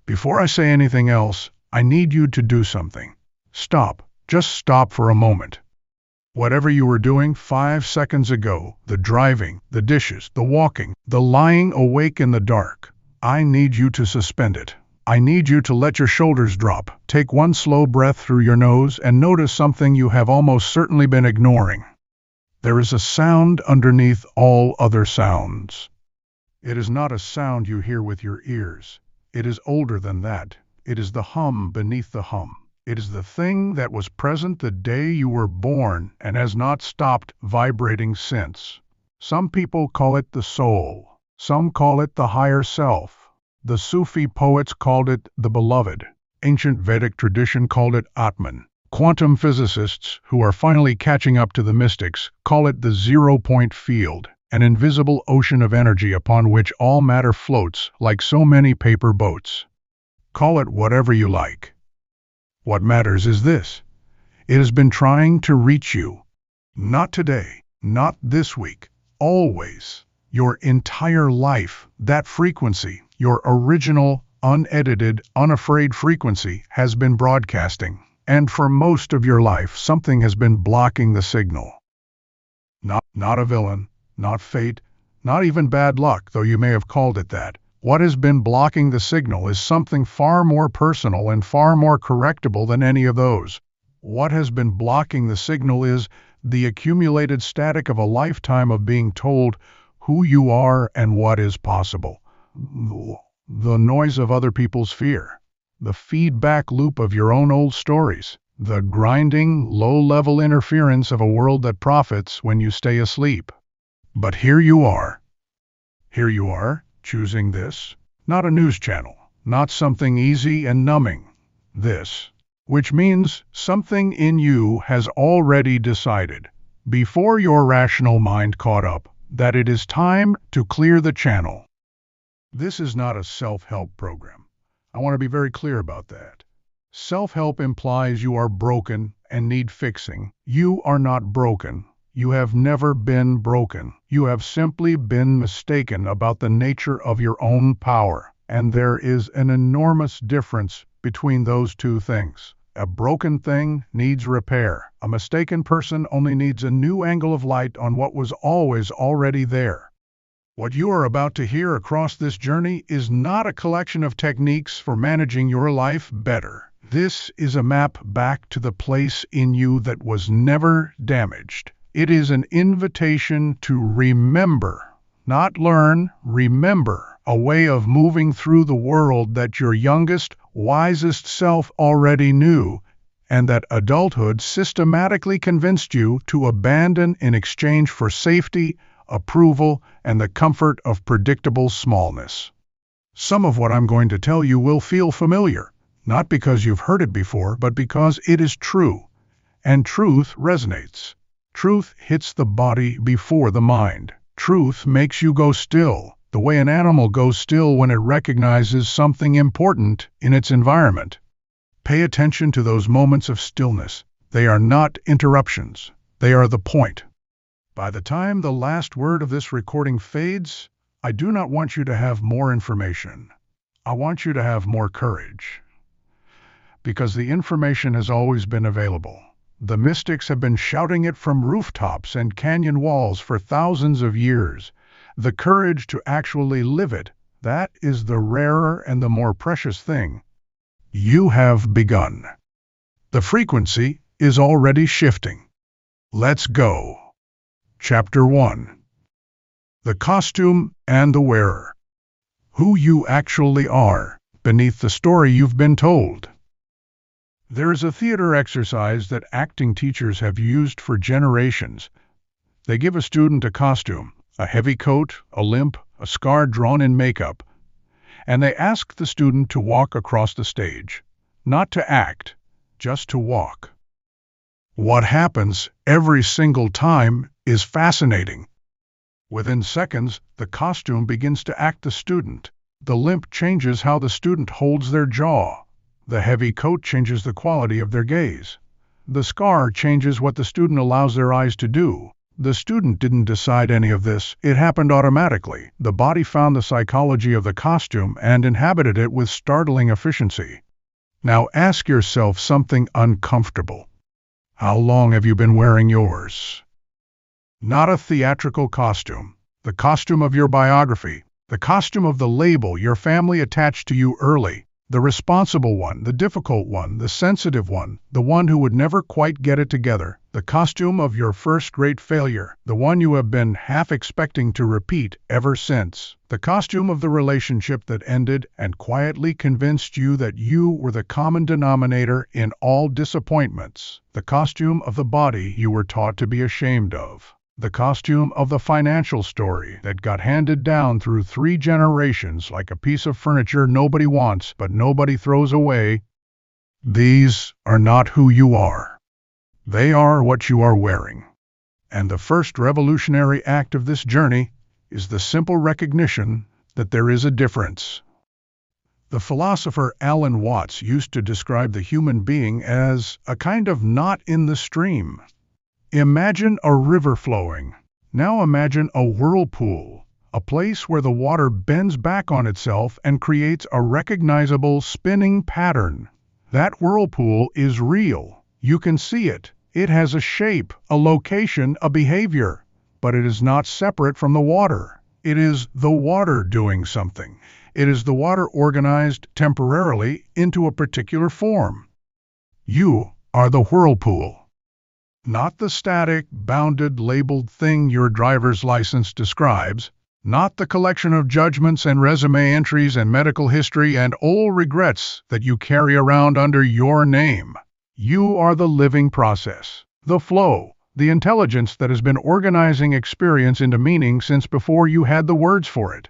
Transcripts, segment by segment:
Before I say anything else, I need you to do something. Stop. Just stop for a moment. Whatever you were doing 5 seconds ago, the driving, the dishes, the walking, the lying awake in the dark, I need you to suspend it. I need you to let your shoulders drop. Take one slow breath through your nose and notice something you have almost certainly been ignoring. There is a sound underneath all other sounds. It is not a sound you hear with your ears. It is older than that. It is the hum beneath the hum. It is the thing that was present the day you were born and has not stopped vibrating since. Some people call it the soul. Some call it the higher self. The Sufi poets called it the beloved. Ancient Vedic tradition called it Atman. Quantum physicists, who are finally catching up to the mystics, call it the zero-point field, an invisible ocean of energy upon which all matter floats like so many paper boats. Call it whatever you like. What matters is this: it has been trying to reach you. Not today, not this week, always. Your entire life, that frequency, your original, unedited, unafraid frequency, has been broadcasting. And for most of your life, something has been blocking the signal. Not a villain, not fate, not even bad luck, though you may have called it that. What has been blocking the signal is something far more personal and far more correctable than any of those. What has been blocking the signal is the accumulated static of a lifetime of being told who you are and what is possible. The noise of other people's fear. The feedback loop of your own old stories, the grinding, low-level interference of a world that profits when you stay asleep. But here you are. Here you are, choosing this. Not a news channel, not something easy and numbing. This. Which means something in you has already decided, before your rational mind caught up, that it is time to clear the channel. This is not a self-help program. I want to be very clear about that. Self-help implies you are broken and need fixing. You are not broken. You have never been broken. You have simply been mistaken about the nature of your own power. And there is an enormous difference between those two things. A broken thing needs repair. A mistaken person only needs a new angle of light on what was always already there. What you are about to hear across this journey is not a collection of techniques for managing your life better. This is a map back to the place in you that was never damaged. It is an invitation to remember, not learn, remember, a way of moving through the world that your youngest, wisest self already knew, and that adulthood systematically convinced you to abandon in exchange for safety, approval, and the comfort of predictable smallness. Some of what I'm going to tell you will feel familiar, not because you've heard it before, but because it is true. And truth resonates. Truth hits the body before the mind. Truth makes you go still, the way an animal goes still when it recognizes something important in its environment. Pay attention to those moments of stillness. They are not interruptions. They are the point. By the time the last word of this recording fades, I do not want you to have more information. I want you to have more courage. Because the information has always been available. The mystics have been shouting it from rooftops and canyon walls for thousands of years. The courage to actually live it, that is the rarer and the more precious thing. You have begun. The frequency is already shifting. Let's go. Chapter 1. The costume and the wearer. Who you actually are, beneath the story you've been told. There is a theater exercise that acting teachers have used for generations. They give a student a costume, a heavy coat, a limp, a scar drawn in makeup, and they ask the student to walk across the stage. Not to act, just to walk. What happens every single time is fascinating. Within seconds, the costume begins to act the student. The limp changes how the student holds their jaw. The heavy coat changes the quality of their gaze. The scar changes what the student allows their eyes to do. The student didn't decide any of this. It happened automatically. The body found the psychology of the costume and inhabited it with startling efficiency. Now ask yourself something uncomfortable. How long have you been wearing yours? Not a theatrical costume. The costume of your biography. The costume of the label your family attached to you early. The responsible one, the difficult one, the sensitive one, the one who would never quite get it together. The costume of your first great failure, the one you have been half expecting to repeat ever since. The costume of the relationship that ended and quietly convinced you that you were the common denominator in all disappointments. The costume of the body you were taught to be ashamed of. The costume of the financial story that got handed down through 3 generations like a piece of furniture nobody wants but nobody throws away. These are not who you are. They are what you are wearing. And the first revolutionary act of this journey is the simple recognition that there is a difference. The philosopher Alan Watts used to describe the human being as a kind of knot in the stream. Imagine a river flowing. Now imagine a whirlpool, a place where the water bends back on itself and creates a recognizable spinning pattern. That whirlpool is real. You can see it. It has a shape, a location, a behavior, but it is not separate from the water. It is the water doing something. It is the water organized temporarily into a particular form. You are the whirlpool. Not the static, bounded, labeled thing your driver's license describes, not the collection of judgments and resume entries and medical history and old regrets that you carry around under your name. You are the living process, the flow, the intelligence that has been organizing experience into meaning since before you had the words for it.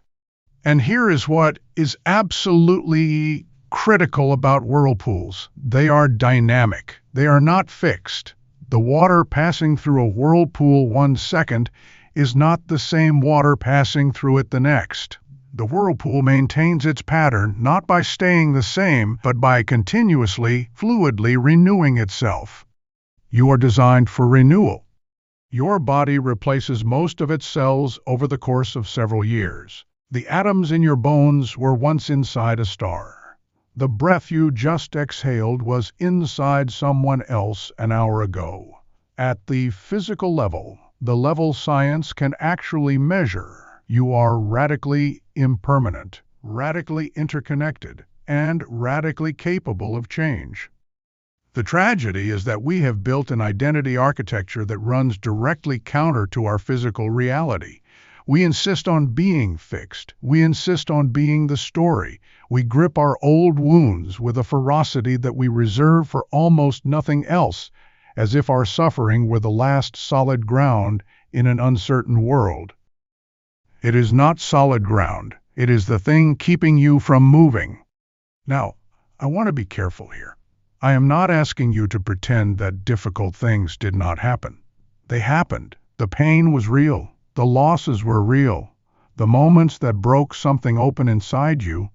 And here is what is absolutely critical about whirlpools. They are dynamic. They are not fixed. The water passing through a whirlpool 1 second is not the same water passing through it the next. The whirlpool maintains its pattern not by staying the same, but by continuously, fluidly renewing itself. You are designed for renewal. Your body replaces most of its cells over the course of several years. The atoms in your bones were once inside a star. The breath you just exhaled was inside someone else an hour ago. At the physical level, the level science can actually measure, you are radically impermanent, radically interconnected, and radically capable of change. The tragedy is that we have built an identity architecture that runs directly counter to our physical reality. We insist on being fixed. We insist on being the story. We grip our old wounds with a ferocity that we reserve for almost nothing else, as if our suffering were the last solid ground in an uncertain world. It is not solid ground. It is the thing keeping you from moving. Now, I want to be careful here. I am not asking you to pretend that difficult things did not happen. They happened. The pain was real. The losses were real. The moments that broke something open inside you,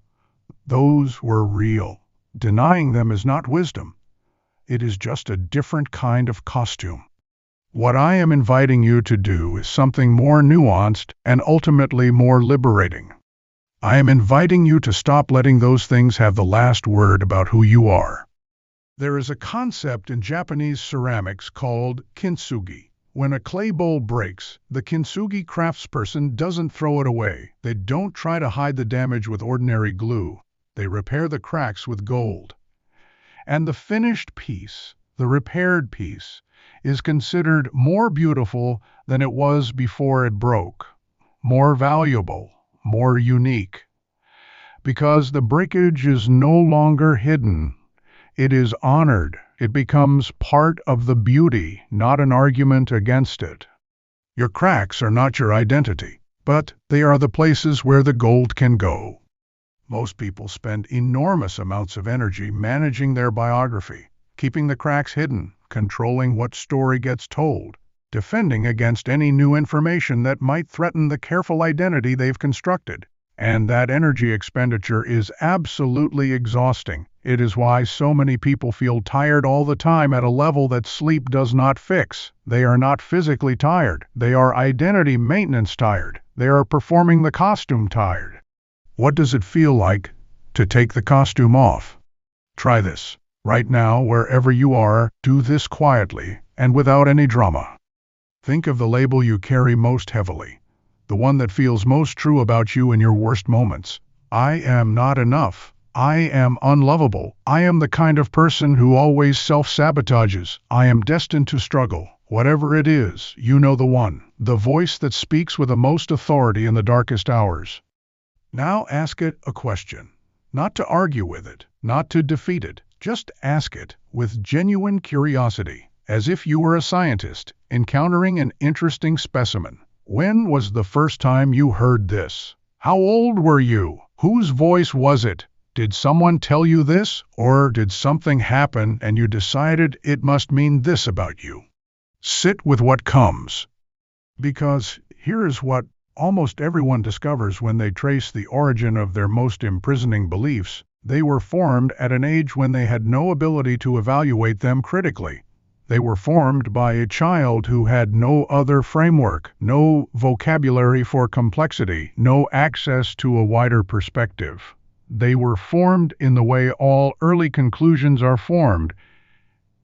those were real. Denying them is not wisdom. It is just a different kind of costume. What I am inviting you to do is something more nuanced and ultimately more liberating. I am inviting you to stop letting those things have the last word about who you are. There is a concept in Japanese ceramics called kintsugi. When a clay bowl breaks, the kintsugi craftsperson doesn't throw it away. They don't try to hide the damage with ordinary glue. They repair the cracks with gold. And the finished piece, the repaired piece, is considered more beautiful than it was before it broke, more valuable, more unique. Because the breakage is no longer hidden. It is honored. It becomes part of the beauty, not an argument against it. Your cracks are not your identity, but they are the places where the gold can go. Most people spend enormous amounts of energy managing their biography, keeping the cracks hidden, controlling what story gets told, defending against any new information that might threaten the careful identity they've constructed. And that energy expenditure is absolutely exhausting. It is why so many people feel tired all the time at a level that sleep does not fix. They are not physically tired. They are identity maintenance tired. They are performing the costume tired. What does it feel like to take the costume off? Try this. Right now, wherever you are, do this quietly and without any drama. Think of the label you carry most heavily, the one that feels most true about you in your worst moments. I am not enough. I am unlovable. I am the kind of person who always self-sabotages. I am destined to struggle. Whatever it is, you know the one, the voice that speaks with the most authority in the darkest hours. Now ask it a question. Not to argue with it, not to defeat it. Just ask it with genuine curiosity, as if you were a scientist encountering an interesting specimen. When was the first time you heard this? How old were you? Whose voice was it? Did someone tell you this, or did something happen and you decided it must mean this about you? Sit with what comes. Because here is what almost everyone discovers when they trace the origin of their most imprisoning beliefs. They were formed at an age when they had no ability to evaluate them critically. They were formed by a child who had no other framework, no vocabulary for complexity, no access to a wider perspective. They were formed in the way all early conclusions are formed,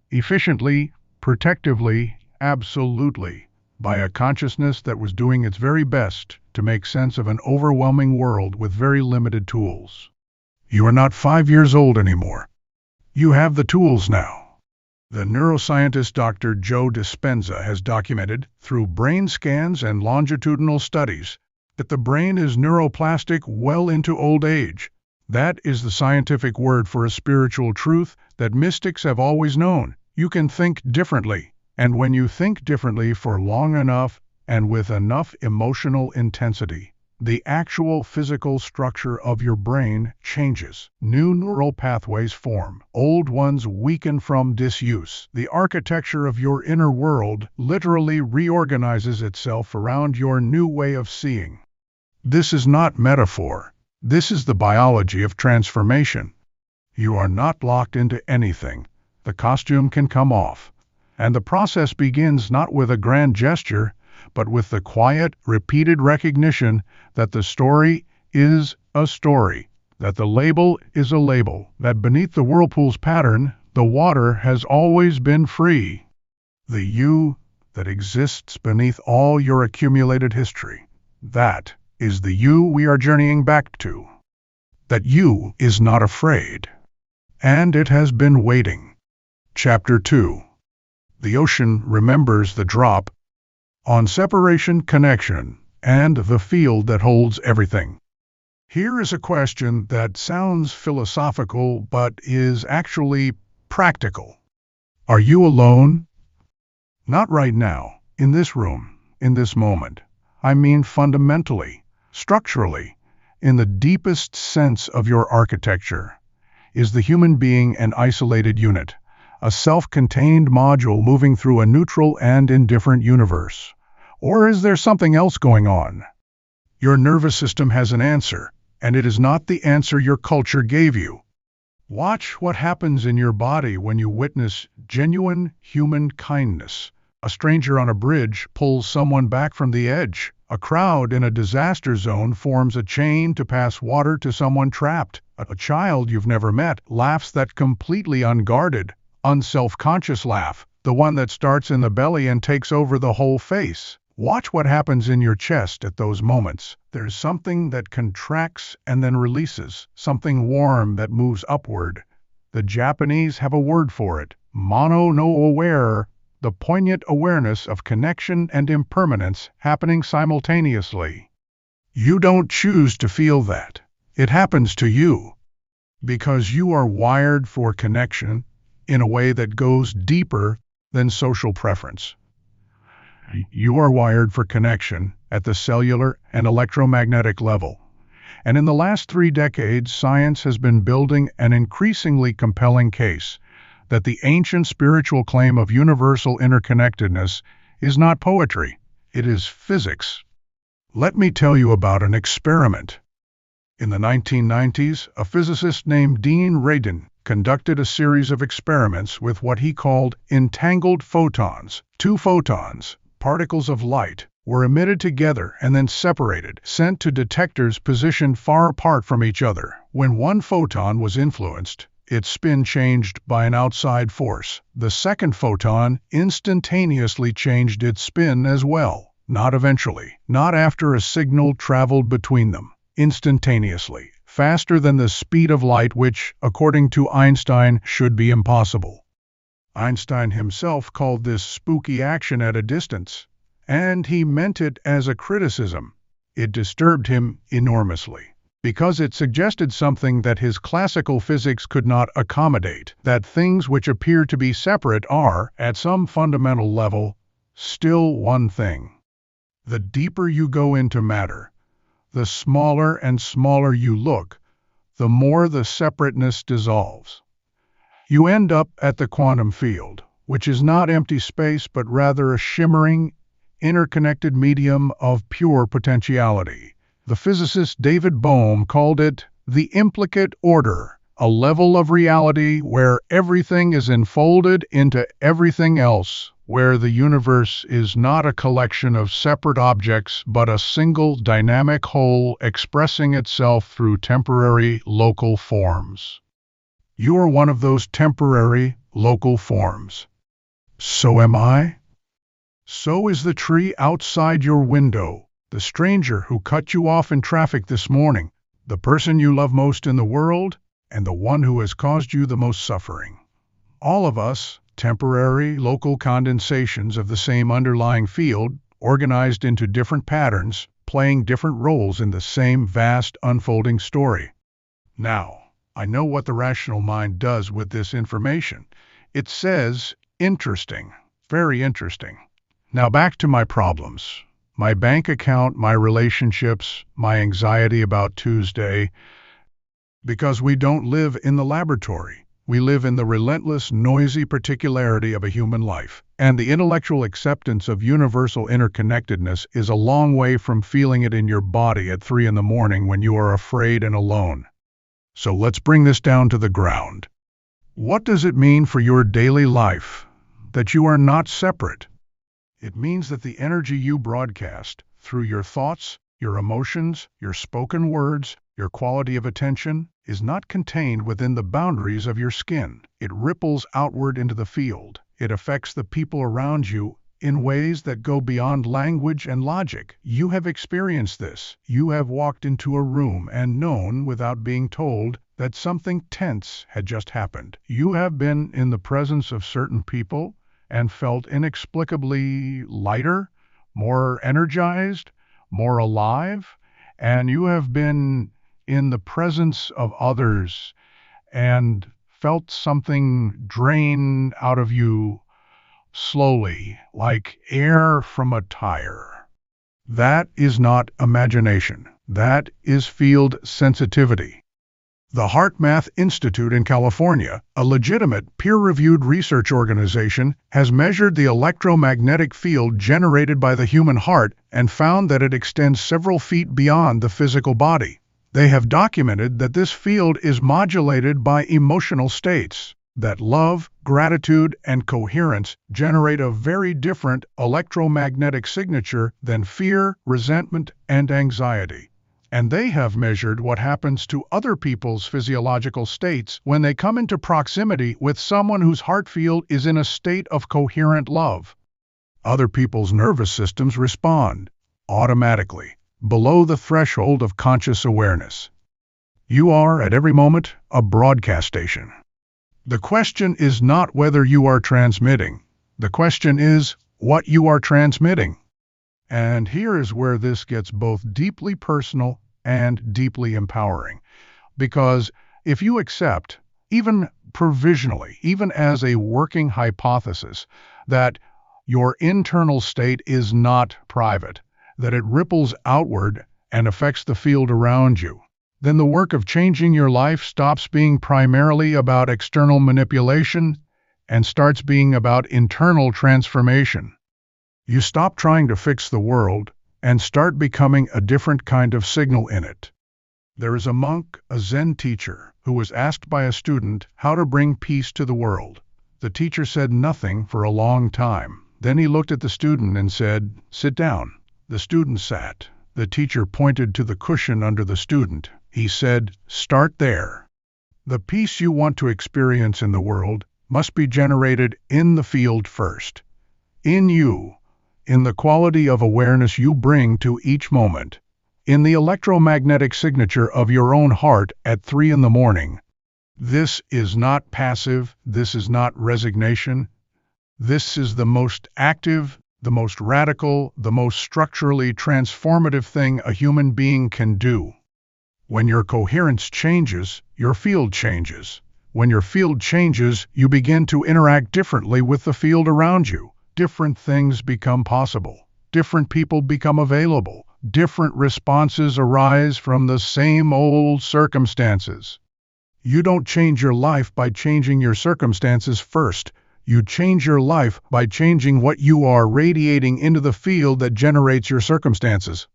efficiently, protectively, absolutely, by a consciousness that was doing its very best to make sense of an overwhelming world with very limited tools. You are not 5 years old anymore. You have the tools now. The neuroscientist Dr. Joe Dispenza has documented, through brain scans and longitudinal studies, that the brain is neuroplastic well into old age. That is the scientific word for a spiritual truth that mystics have always known. You can think differently, and when you think differently for long enough and with enough emotional intensity, the actual physical structure of your brain changes. New neural pathways form. Old ones weaken from disuse. The architecture of your inner world literally reorganizes itself around your new way of seeing. This is not metaphor. This is the biology of transformation. You are not locked into anything. The costume can come off. And the process begins not with a grand gesture, but with the quiet, repeated recognition that the story is a story, that the label is a label, that beneath the whirlpool's pattern, the water has always been free. The you that exists beneath all your accumulated history, that is the you we are journeying back to. That you is not afraid. And it has been waiting. Chapter 2. The ocean remembers the drop, on separation, connection, and the field that holds everything. Here is a question that sounds philosophical but is actually practical. Are you alone? Not right now, in this room, in this moment. I mean fundamentally, structurally, in the deepest sense of your architecture. Is the human being an isolated unit, a self-contained module moving through a neutral and indifferent universe? Or is there something else going on? Your nervous system has an answer, and it is not the answer your culture gave you. Watch what happens in your body when you witness genuine human kindness. A stranger on a bridge pulls someone back from the edge. A crowd in a disaster zone forms a chain to pass water to someone trapped. A child you've never met laughs that completely unguarded, unself-conscious laugh, the one that starts in the belly and takes over the whole face. Watch what happens in your chest at those moments. There's something that contracts and then releases, something warm that moves upward. The Japanese have a word for it, mono no aware, the poignant awareness of connection and impermanence happening simultaneously. You don't choose to feel that. It happens to you. Because you are wired for connection in a way that goes deeper than social preference. You are wired for connection at the cellular and electromagnetic level. And in the last 3 decades, science has been building an increasingly compelling case that the ancient spiritual claim of universal interconnectedness is not poetry, it is physics. Let me tell you about an experiment. In the 1990s, a physicist named Dean Radin conducted a series of experiments with what he called entangled photons. Two photons, particles of light, were emitted together and then separated, sent to detectors positioned far apart from each other. When one photon was influenced, its spin changed by an outside force. The second photon instantaneously changed its spin as well. Not eventually, not after a signal traveled between them. Instantaneously, faster than the speed of light, which, according to Einstein, should be impossible. Einstein himself called this spooky action at a distance, and he meant it as a criticism. It disturbed him enormously, because it suggested something that his classical physics could not accommodate, that things which appear to be separate are, at some fundamental level, still one thing. The deeper you go into matter, the smaller and smaller you look, the more the separateness dissolves. You end up at the quantum field, which is not empty space but rather a shimmering, interconnected medium of pure potentiality. The physicist David Bohm called it the implicate order, a level of reality where everything is enfolded into everything else, where the universe is not a collection of separate objects but a single dynamic whole expressing itself through temporary local forms. You are one of those temporary local forms. So am I. So is the tree outside your window, the stranger who cut you off in traffic this morning, the person you love most in the world, and the one who has caused you the most suffering. All of us, temporary local condensations of the same underlying field, organized into different patterns, playing different roles in the same vast unfolding story. Now, I know what the rational mind does with this information. It says, interesting, very interesting. Now back to my problems. My bank account, my relationships, my anxiety about Tuesday. Because we don't live in the laboratory. We live in the relentless, noisy particularity of a human life, and the intellectual acceptance of universal interconnectedness is a long way from feeling it in your body at 3 a.m. when you are afraid and alone. So let's bring this down to the ground. What does it mean for your daily life that you are not separate? It means that the energy you broadcast through your thoughts, your emotions, your spoken words, your quality of attention, is not contained within the boundaries of your skin. It ripples outward into the field. It affects the people around you in ways that go beyond language and logic. You have experienced this. You have walked into a room and known without being told that something tense had just happened. You have been in the presence of certain people and felt inexplicably lighter, more energized, more alive, and you have been in the presence of others and felt something drain out of you slowly, like air from a tire. That is not imagination. That is field sensitivity. The HeartMath Institute in California, a legitimate, peer-reviewed research organization, has measured the electromagnetic field generated by the human heart and found that it extends several feet beyond the physical body. They have documented that this field is modulated by emotional states, that love, gratitude, and coherence generate a very different electromagnetic signature than fear, resentment, and anxiety. And they have measured what happens to other people's physiological states when they come into proximity with someone whose heart field is in a state of coherent love. Other people's nervous systems respond automatically, below the threshold of conscious awareness. You are, at every moment, a broadcast station. The question is not whether you are transmitting. The question is what you are transmitting. And here is where this gets both deeply personal and deeply empowering. Because if you accept, even provisionally, even as a working hypothesis, that your internal state is not private, that it ripples outward and affects the field around you, then the work of changing your life stops being primarily about external manipulation and starts being about internal transformation. You stop trying to fix the world and start becoming a different kind of signal in it. There is a monk, a Zen teacher, who was asked by a student how to bring peace to the world. The teacher said nothing for a long time. Then he looked at the student and said, "Sit down." The student sat. The teacher pointed to the cushion under the student. He said, "Start there." The peace you want to experience in the world must be generated in the field first. In you, in the quality of awareness you bring to each moment, in the electromagnetic signature of your own heart at 3 in the morning. This is not passive, this is not resignation. This is the most active, the most radical, the most structurally transformative thing a human being can do. When your coherence changes, your field changes. When your field changes, you begin to interact differently with the field around you. Different things become possible. Different people become available. Different responses arise from the same old circumstances. You don't change your life by changing your circumstances first. You change your life by changing what you are radiating into the field that generates your circumstances.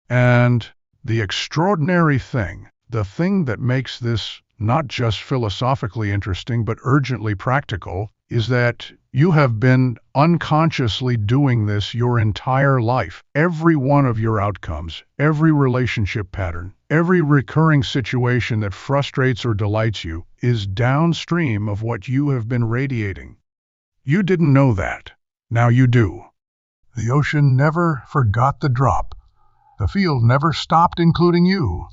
And the extraordinary thing, the thing that makes this not just philosophically interesting but urgently practical, is that you have been unconsciously doing this your entire life. Every one of your outcomes, every relationship pattern, every recurring situation that frustrates or delights you is downstream of what you have been radiating. You didn't know that. Now you do. The ocean never forgot the drop. The field never stopped including you.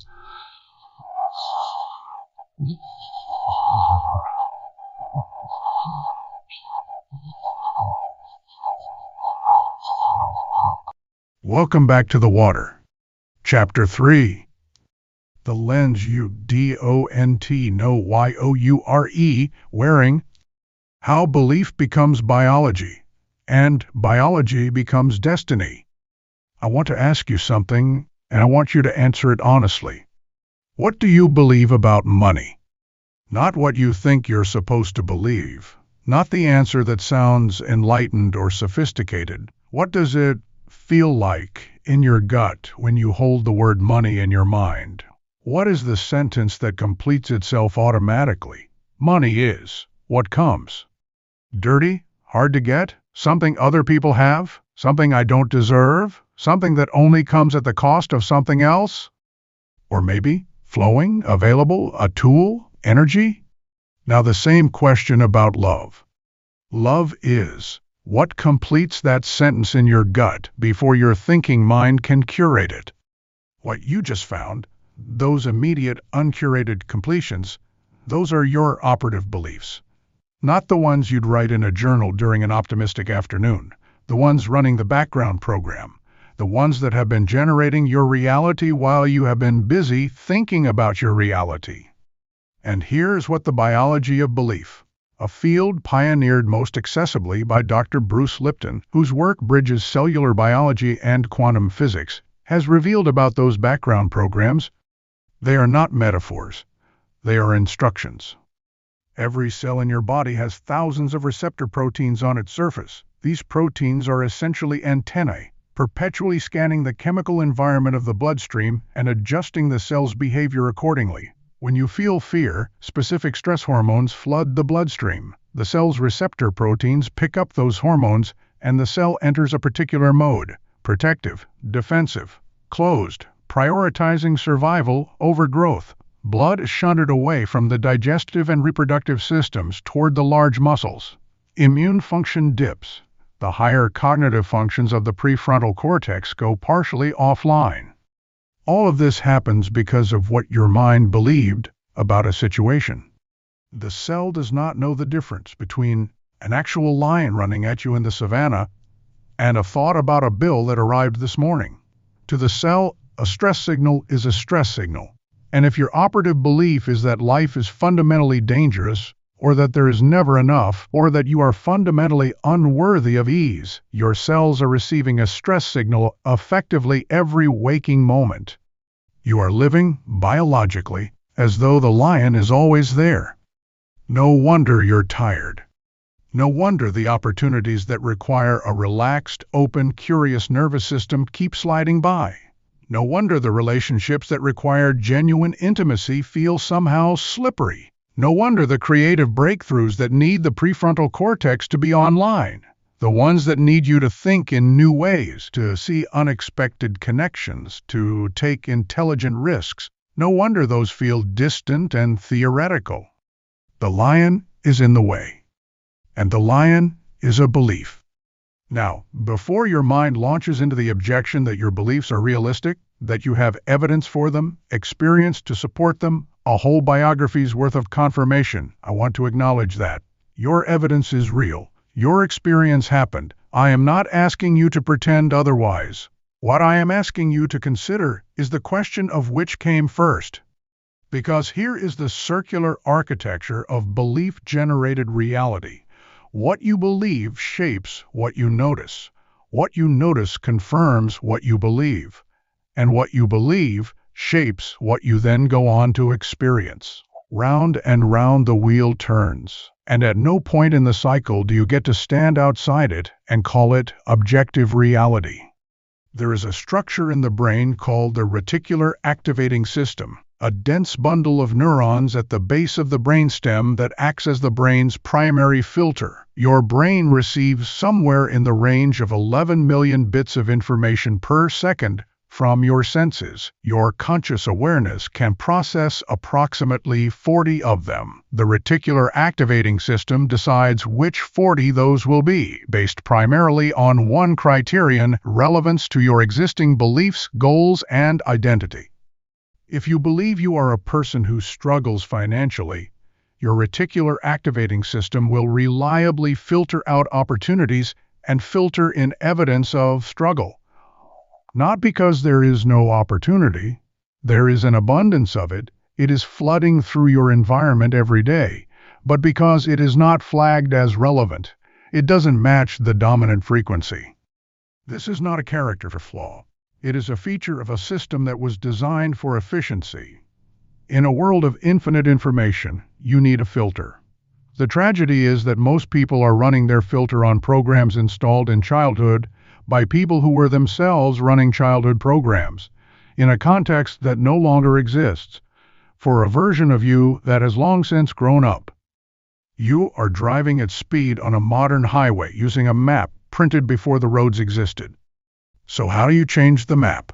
Welcome back to the water. Chapter 3. The lens you don't know youre wearing. How belief becomes biology, and biology becomes destiny. I want to ask you something, and I want you to answer it honestly. What do you believe about money? Not what you think you're supposed to believe. Not the answer that sounds enlightened or sophisticated. What does it feel like in your gut when you hold the word money in your mind? What is the sentence that completes itself automatically? Money is what comes. Dirty? Hard to get? Something other people have? Something I don't deserve? Something that only comes at the cost of something else? Or maybe flowing, available, a tool, energy? Now the same question about love. Love is what completes that sentence in your gut before your thinking mind can curate it. What you just found, those immediate, uncurated completions, those are your operative beliefs. Not the ones you'd write in a journal during an optimistic afternoon, the ones running the background program, the ones that have been generating your reality while you have been busy thinking about your reality. And here's what the biology of belief, a field pioneered most accessibly by Dr. Bruce Lipton, whose work bridges cellular biology and quantum physics, has revealed about those background programs. They are not metaphors. They are instructions. Every cell in your body has thousands of receptor proteins on its surface. These proteins are essentially antennae, perpetually scanning the chemical environment of the bloodstream and adjusting the cell's behavior accordingly. When you feel fear, specific stress hormones flood the bloodstream. The cell's receptor proteins pick up those hormones, and the cell enters a particular mode: protective, defensive, closed, prioritizing survival over growth. Blood is shunted away from the digestive and reproductive systems toward the large muscles. Immune function dips. The higher cognitive functions of the prefrontal cortex go partially offline. All of this happens because of what your mind believed about a situation. The cell does not know the difference between an actual lion running at you in the savannah and a thought about a bill that arrived this morning. To the cell, a stress signal is a stress signal. And if your operative belief is that life is fundamentally dangerous, or that there is never enough, or that you are fundamentally unworthy of ease, your cells are receiving a stress signal effectively every waking moment. You are living, biologically, as though the lion is always there. No wonder you're tired. No wonder the opportunities that require a relaxed, open, curious nervous system keep sliding by. No wonder the relationships that require genuine intimacy feel somehow slippery. No wonder the creative breakthroughs that need the prefrontal cortex to be online. The ones that need you to think in new ways, to see unexpected connections, to take intelligent risks. No wonder those feel distant and theoretical. The lion is in the way. And the lion is a belief. Now, before your mind launches into the objection that your beliefs are realistic, that you have evidence for them, experience to support them, a whole biography's worth of confirmation, I want to acknowledge that. Your evidence is real. Your experience happened. I am not asking you to pretend otherwise. What I am asking you to consider is the question of which came first. Because here is the circular architecture of belief-generated reality. What you believe shapes what you notice. What you notice confirms what you believe. And what you believe shapes what you then go on to experience. Round and round the wheel turns. And at no point in the cycle do you get to stand outside it and call it objective reality. There is a structure in the brain called the reticular activating system, a dense bundle of neurons at the base of the brainstem that acts as the brain's primary filter. Your brain receives somewhere in the range of 11 million bits of information per second from your senses. Your conscious awareness can process approximately 40 of them. The reticular activating system decides which 40 those will be, based primarily on one criterion: relevance to your existing beliefs, goals, and identity. If you believe you are a person who struggles financially, your reticular activating system will reliably filter out opportunities and filter in evidence of struggle. Not because there is no opportunity, there is an abundance of it, it is flooding through your environment every day, but because it is not flagged as relevant, it doesn't match the dominant frequency. This is not a character flaw. It is a feature of a system that was designed for efficiency. In a world of infinite information, you need a filter. The tragedy is that most people are running their filter on programs installed in childhood by people who were themselves running childhood programs, in a context that no longer exists, for a version of you that has long since grown up. You are driving at speed on a modern highway using a map printed before the roads existed. So how do you change the map?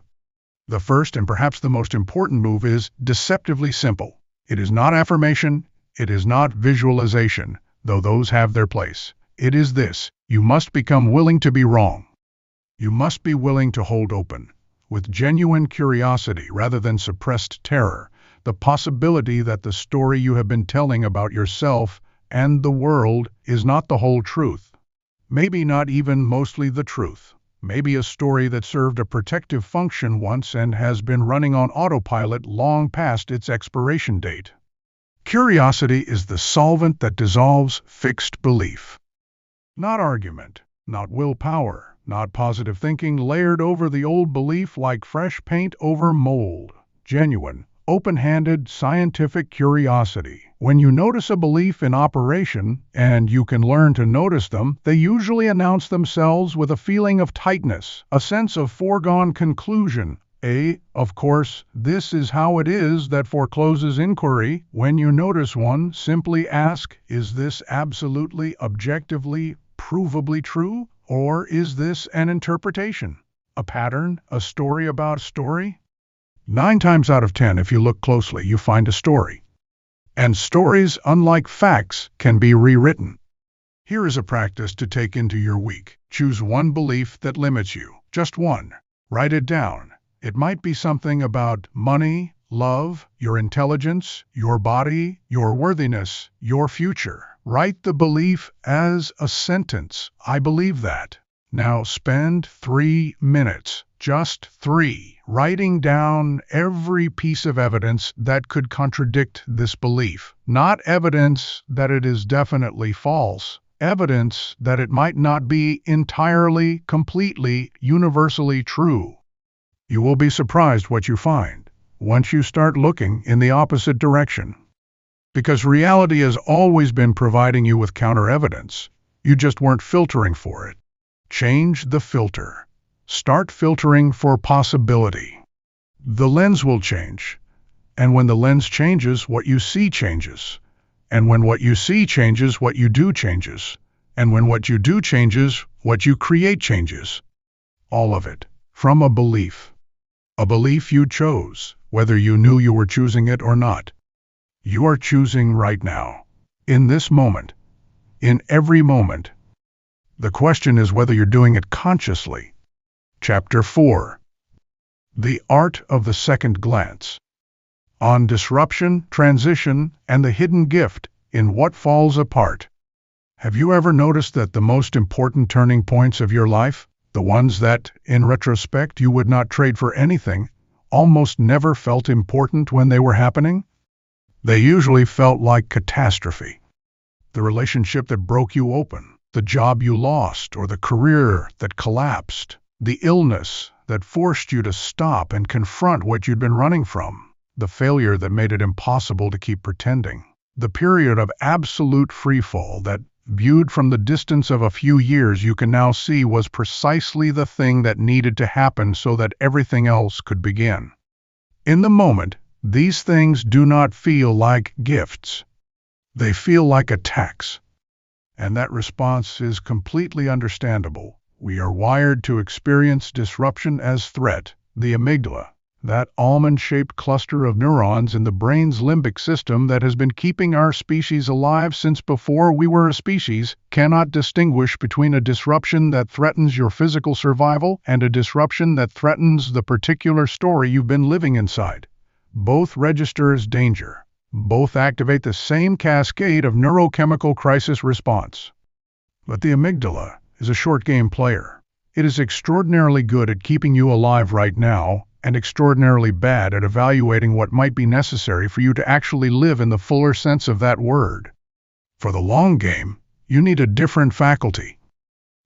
The first and perhaps the most important move is deceptively simple. It is not affirmation, it is not visualization, though those have their place. It is this: you must become willing to be wrong. You must be willing to hold open, with genuine curiosity rather than suppressed terror, the possibility that the story you have been telling about yourself and the world is not the whole truth. Maybe not even mostly the truth. Maybe a story that served a protective function once and has been running on autopilot long past its expiration date. Curiosity is the solvent that dissolves fixed belief. Not argument, not willpower, not positive thinking layered over the old belief like fresh paint over mold. Genuine, open-handed, scientific curiosity. When you notice a belief in operation, and you can learn to notice them, they usually announce themselves with a feeling of tightness, a sense of foregone conclusion. Of course, this is how it is that forecloses inquiry. When you notice one, simply ask, is this absolutely, objectively, provably true? Or is this an interpretation? A pattern? A story about a story? 9 times out of 10, if you look closely, you find a story. And stories, unlike facts, can be rewritten. Here is a practice to take into your week. Choose one belief that limits you. Just one. Write it down. It might be something about money, love, your intelligence, your body, your worthiness, your future. Write the belief as a sentence. I believe that. Now spend 3 minutes, just 3, writing down every piece of evidence that could contradict this belief. Not evidence that it is definitely false, evidence that it might not be entirely, completely, universally true. You will be surprised what you find once you start looking in the opposite direction. Because reality has always been providing you with counter-evidence. You just weren't filtering for it. Change the filter. Start filtering for possibility. The lens will change. And when the lens changes, what you see changes. And when what you see changes, what you do changes. And when what you do changes, what you create changes. All of it. From a belief. A belief you chose, whether you knew you were choosing it or not. You are choosing right now. In this moment. In every moment. The question is whether you're doing it consciously. Chapter 4. The Art of the Second Glance. On disruption, transition, and the hidden gift in what falls apart. Have you ever noticed that the most important turning points of your life, the ones that, in retrospect, you would not trade for anything, almost never felt important when they were happening? They usually felt like catastrophe. The relationship that broke you open, the job you lost, or the career that collapsed, the illness that forced you to stop and confront what you'd been running from, the failure that made it impossible to keep pretending, the period of absolute freefall that, viewed from the distance of a few years, you can now see was precisely the thing that needed to happen so that everything else could begin. In the moment, these things do not feel like gifts. They feel like attacks. And that response is completely understandable. We are wired to experience disruption as threat. The amygdala, that almond-shaped cluster of neurons in the brain's limbic system that has been keeping our species alive since before we were a species, cannot distinguish between a disruption that threatens your physical survival and a disruption that threatens the particular story you've been living inside. Both register as danger. Both activate the same cascade of neurochemical crisis response. But the amygdala is a short-game player. It is extraordinarily good at keeping you alive right now, and extraordinarily bad at evaluating what might be necessary for you to actually live in the fuller sense of that word. For the long game, you need a different faculty.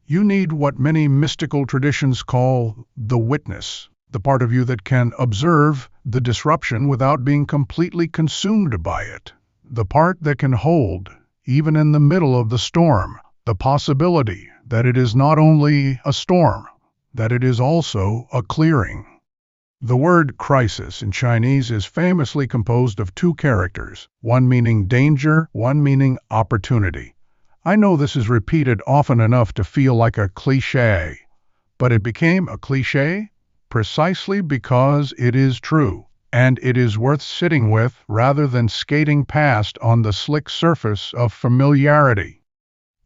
You need what many mystical traditions call the witness, the part of you that can observe the disruption without being completely consumed by it, the part that can hold, even in the middle of the storm, the possibility that it is not only a storm, that it is also a clearing. The word crisis in Chinese is famously composed of two characters, one meaning danger, one meaning opportunity. I know this is repeated often enough to feel like a cliché, but it became a cliché precisely because it is true, and it is worth sitting with rather than skating past on the slick surface of familiarity.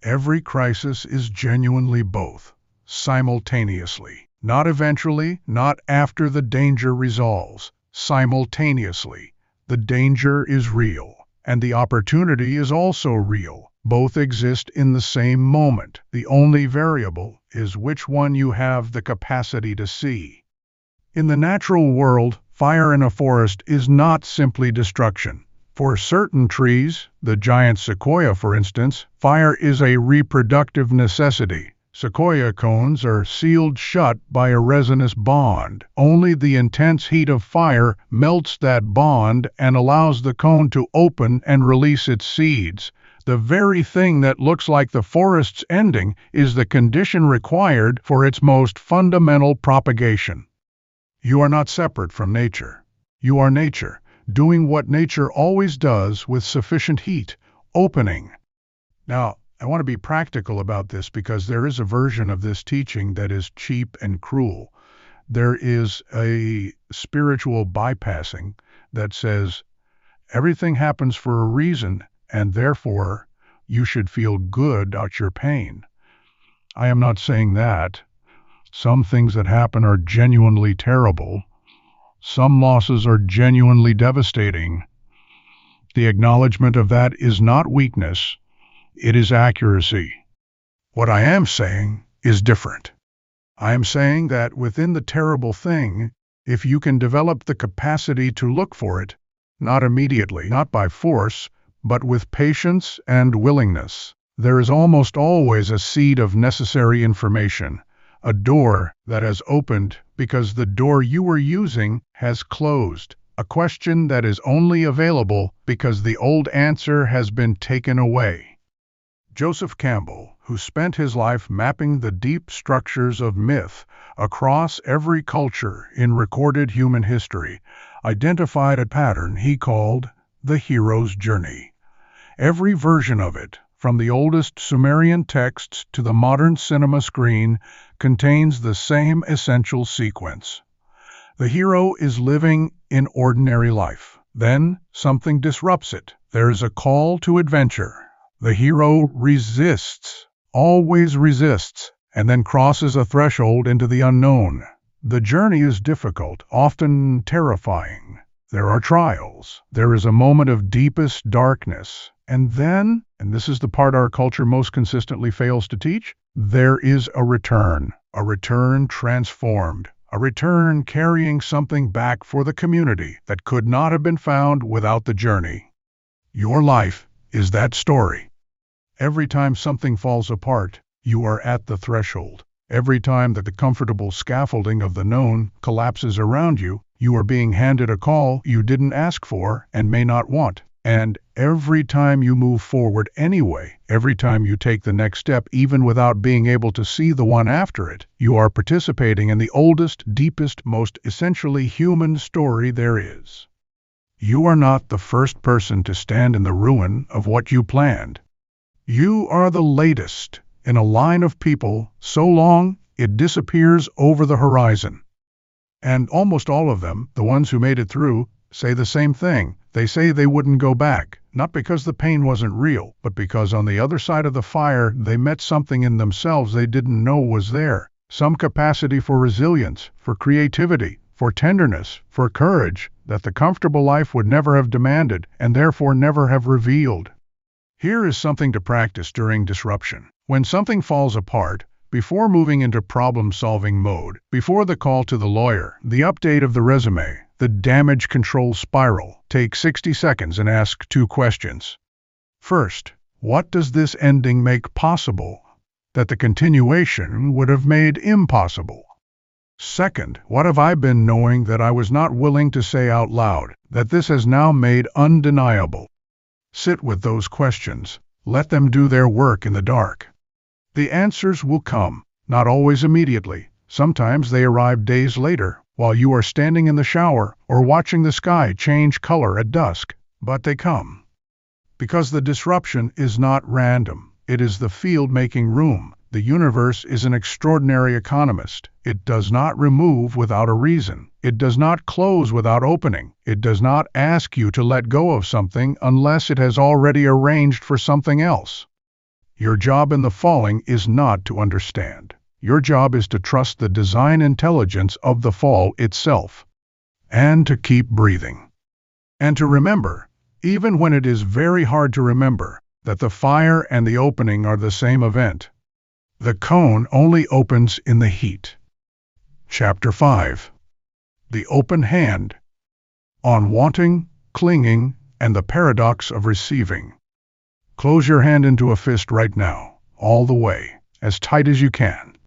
Every crisis is genuinely both, simultaneously. Not eventually, not after the danger resolves. Simultaneously, the danger is real, and the opportunity is also real. Both exist in the same moment. The only variable is which one you have the capacity to see. In the natural world, fire in a forest is not simply destruction. For certain trees, the giant sequoia for instance, fire is a reproductive necessity. Sequoia cones are sealed shut by a resinous bond. Only the intense heat of fire melts that bond and allows the cone to open and release its seeds. The very thing that looks like the forest's ending is the condition required for its most fundamental propagation. You are not separate from nature. You are nature, doing what nature always does with sufficient heat, opening. Now, I want to be practical about this because there is a version of this teaching that is cheap and cruel. There is a spiritual bypassing that says everything happens for a reason and therefore you should feel good about your pain. I am not saying that. Some things that happen are genuinely terrible. Some losses are genuinely devastating. The acknowledgement of that is not weakness. It is accuracy. What I am saying is different. I am saying that within the terrible thing, if you can develop the capacity to look for it, not immediately, not by force, but with patience and willingness, there is almost always a seed of necessary information, a door that has opened because the door you were using has closed, a question that is only available because the old answer has been taken away. Joseph Campbell, who spent his life mapping the deep structures of myth, across every culture in recorded human history, identified a pattern he called the hero's journey. Every version of it, from the oldest Sumerian texts to the modern cinema screen, contains the same essential sequence. The hero is living in ordinary life. Then something disrupts it. There is a call to adventure. The hero resists, always resists, and then crosses a threshold into the unknown. The journey is difficult, often terrifying. There are trials. There is a moment of deepest darkness. And then, and this is the part our culture most consistently fails to teach, there is a return transformed, a return carrying something back for the community that could not have been found without the journey. Your life is that story. Every time something falls apart, you are at the threshold. Every time that the comfortable scaffolding of the known collapses around you, you are being handed a call you didn't ask for and may not want. And every time you move forward anyway, every time you take the next step even without being able to see the one after it, you are participating in the oldest, deepest, most essentially human story there is. You are not the first person to stand in the ruin of what you planned. You are the latest in a line of people so long it disappears over the horizon. And almost all of them, the ones who made it through, say the same thing. They say they wouldn't go back, not because the pain wasn't real, but because on the other side of the fire they met something in themselves they didn't know was there. Some capacity for resilience, for creativity, for tenderness, for courage that the comfortable life would never have demanded and therefore never have revealed. Here is something to practice during disruption. When something falls apart, before moving into problem-solving mode, before the call to the lawyer, the update of the resume, the damage control spiral, take 60 seconds and ask 2 questions. First, what does this ending make possible that the continuation would have made impossible? Second, what have I been knowing that I was not willing to say out loud, that this has now made undeniable? Sit with those questions. Let them do their work in the dark. The answers will come, not always immediately. Sometimes they arrive days later, while you are standing in the shower or watching the sky change color at dusk. But they come. Because the disruption is not random. It is the field making room. The universe is an extraordinary economist. It does not remove without a reason. It does not close without opening. It does not ask you to let go of something unless it has already arranged for something else. Your job in the falling is not to understand. Your job is to trust the design intelligence of the fall itself. And to keep breathing. And to remember, even when it is very hard to remember, that the fire and the opening are the same event. The cone only opens in the heat. Chapter 5. The Open Hand. On wanting, clinging, and the paradox of receiving. Close your hand into a fist right now, all the way, as tight as you can.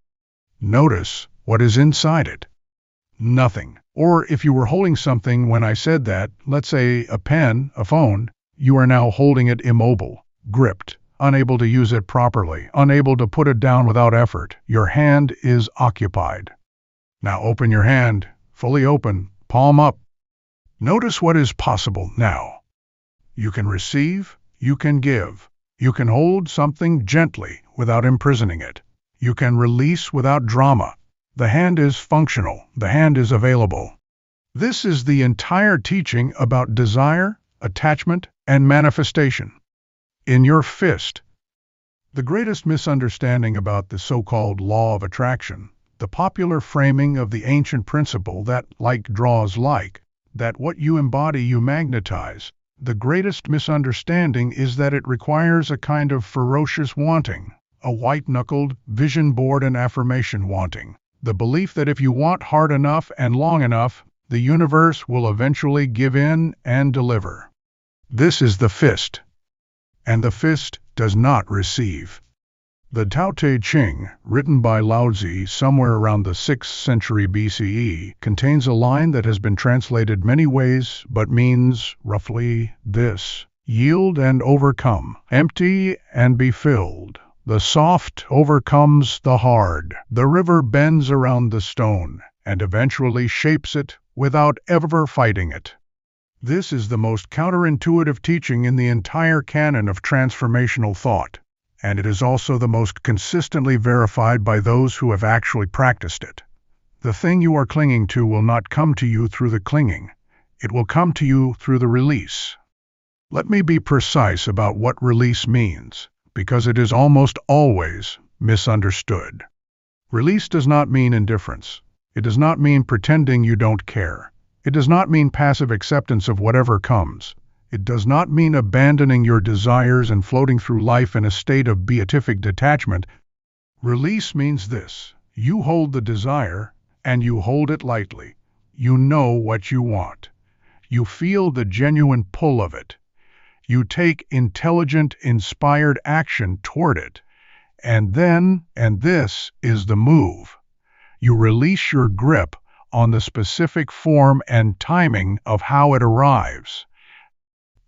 Notice what is inside it. Nothing. Or if you were holding something when I said that, let's say a pen, a phone, you are now holding it immobile, gripped, unable to use it properly, unable to put it down without effort. Your hand is occupied. Now open your hand, fully open, palm up. Notice what is possible now. You can receive, you can give. You can hold something gently without imprisoning it. You can release without drama. The hand is functional. The hand is available. This is the entire teaching about desire, attachment, and manifestation. In your fist. The greatest misunderstanding about the so-called law of attraction, the popular framing of the ancient principle that like draws like, that what you embody you magnetize, the greatest misunderstanding is that it requires a kind of ferocious wanting, a white-knuckled, vision-board and affirmation wanting, the belief that if you want hard enough and long enough, the universe will eventually give in and deliver. This is the fist. And the fist does not receive. The Tao Te Ching, written by Lao Tzu somewhere around the 6th century BCE, contains a line that has been translated many ways but means, roughly, this: yield and overcome, empty and be filled. The soft overcomes the hard. The river bends around the stone and eventually shapes it without ever fighting it. This is the most counterintuitive teaching in the entire canon of transformational thought, and it is also the most consistently verified by those who have actually practiced it. The thing you are clinging to will not come to you through the clinging. It will come to you through the release. Let me be precise about what release means, because it is almost always misunderstood. Release does not mean indifference. It does not mean pretending you don't care. It does not mean passive acceptance of whatever comes. It does not mean abandoning your desires and floating through life in a state of beatific detachment. Release means this: you hold the desire, and you hold it lightly. You know what you want. You feel the genuine pull of it. You take intelligent, inspired action toward it. And then, and this is the move, you release your grip on the specific form and timing of how it arrives.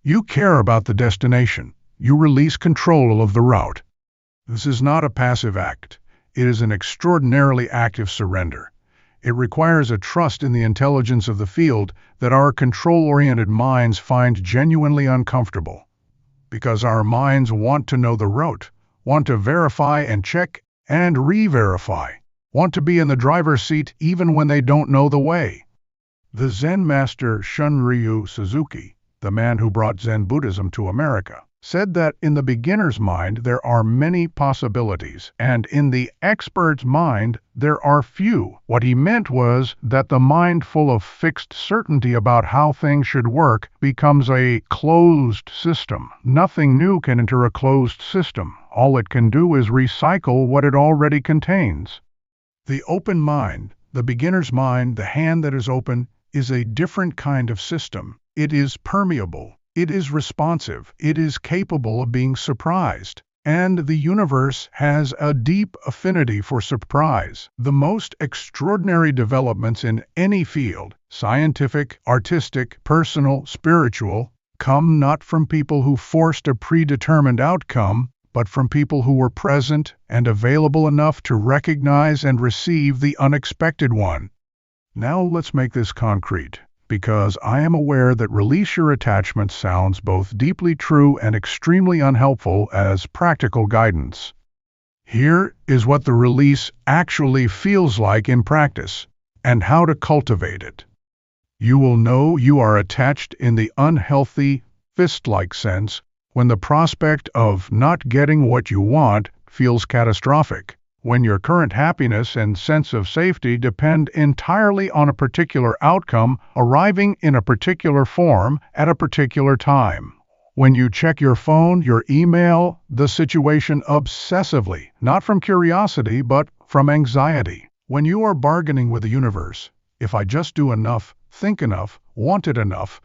You care about the destination. You release control of the route. This is not a passive act. It is an extraordinarily active surrender. It requires a trust in the intelligence of the field that our control-oriented minds find genuinely uncomfortable. Because our minds want to know the route, want to verify and check and re-verify, want to be in the driver's seat even when they don't know the way. The Zen master Shunryu Suzuki, the man who brought Zen Buddhism to America, said that in the beginner's mind there are many possibilities, and in the expert's mind there are few. What he meant was that the mind full of fixed certainty about how things should work becomes a closed system. Nothing new can enter a closed system. All it can do is recycle what it already contains. The open mind, the beginner's mind, the hand that is open, is a different kind of system. It is permeable. It is responsive. It is capable of being surprised. And the universe has a deep affinity for surprise. The most extraordinary developments in any field, scientific, artistic, personal, spiritual, come not from people who forced a predetermined outcome, but from people who were present and available enough to recognize and receive the unexpected one. Now let's make this concrete, because I am aware that release your attachment sounds both deeply true and extremely unhelpful as practical guidance. Here is what the release actually feels like in practice, and how to cultivate it. You will know you are attached in the unhealthy, fist-like sense when the prospect of not getting what you want feels catastrophic, when your current happiness and sense of safety depend entirely on a particular outcome arriving in a particular form at a particular time. When you check your phone, your email, the situation obsessively, not from curiosity but from anxiety. When you are bargaining with the universe, if I just do enough, think enough, want it enough,